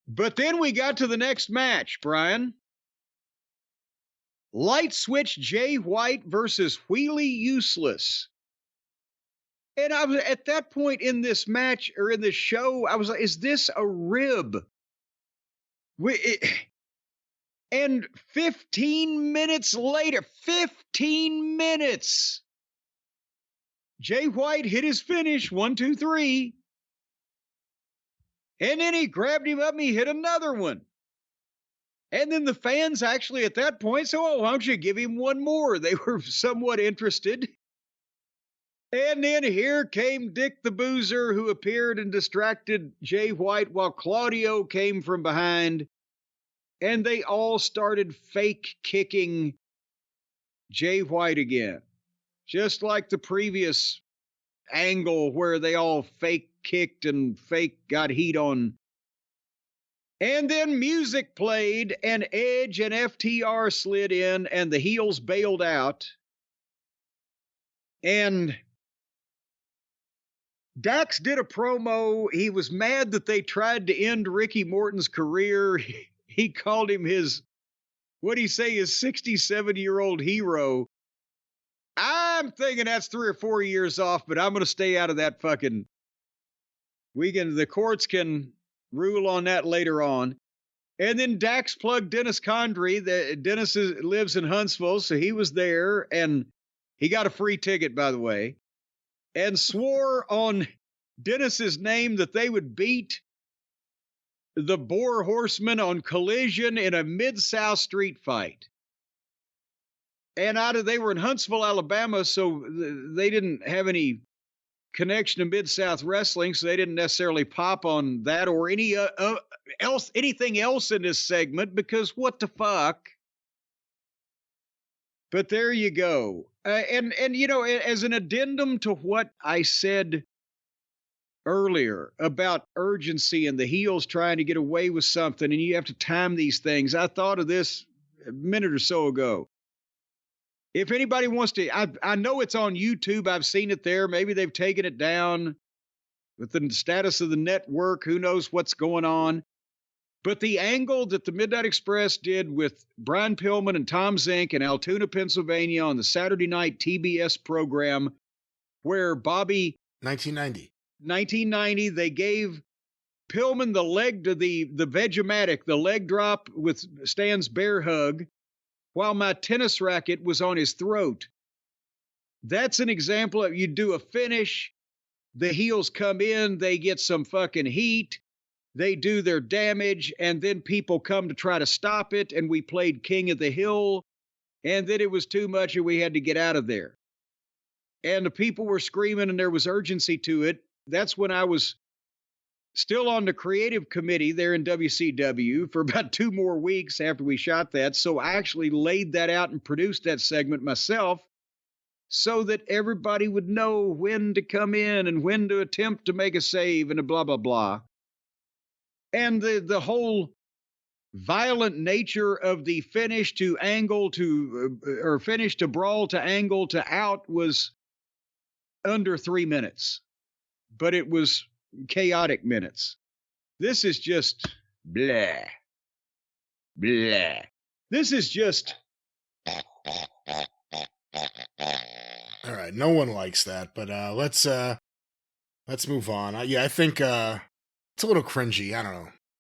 But then we got to the next match, Brian. Light Switch Jay White versus Wheelie Useless. And I was at that point in this match or in this show, I was like, is this a rib? And 15 minutes later, 15 minutes, Jay White hit his finish, 1, 2, 3. And then he grabbed him up and he hit another one. And then the fans actually at that point said, oh, why don't you give him one more? They were somewhat interested. And then here came Dick the Boozer, who appeared and distracted Jay White while Claudio came from behind. And they all started fake kicking Jay White again. Just like the previous angle where they all fake kicked and fake got heat on. And then music played and Edge and FTR slid in and the heels bailed out. And Dax did a promo. He was mad that they tried to end Ricky Morton's career. He called him his, what'd he say, his 67-year-old hero. I'm thinking that's 3 or 4 years off, but I'm going to stay out of that fucking. The courts can rule on that later on. And then Dax plugged Dennis Condrey. Dennis lives in Huntsville, so he was there, and he got a free ticket, by the way, and swore on Dennis's name that they would beat the Boar Horsemen on Collision in a Mid-South street fight. And they were in Huntsville, Alabama, so they didn't have any connection to Mid-South wrestling, so they didn't necessarily pop on that or anything else in this segment, because what the fuck? But there you go. And you know, as an addendum to what I said earlier about urgency and the heels trying to get away with something, and you have to time these things, I thought of this a minute or so ago. If anybody wants to, I know it's on YouTube. I've seen it there. Maybe they've taken it down with the status of the network. Who knows what's going on? But the angle that the Midnight Express did with Brian Pillman and Tom Zink in Altoona, Pennsylvania on the Saturday night TBS program where Bobby... 1990, they gave Pillman the leg to the Vegematic, the leg drop with Stan's bear hug, while my tennis racket was on his throat. That's an example of you do a finish, the heels come in, they get some fucking heat, they do their damage, and then people come to try to stop it, and we played King of the Hill, and then it was too much and we had to get out of there. And the people were screaming and there was urgency to it. That's when I was still on the creative committee there in WCW for about 2 more weeks after we shot that. So I actually laid that out and produced that segment myself so that everybody would know when to come in and when to attempt to make a save and a blah, blah, blah. And the whole violent nature of the finish to angle to, or finish to brawl to angle to out was under 3 minutes, but it was chaotic minutes. This is just blah, blah. This is just. All right, no one likes that, but let's move on. Yeah, I think it's a little cringy. I don't know.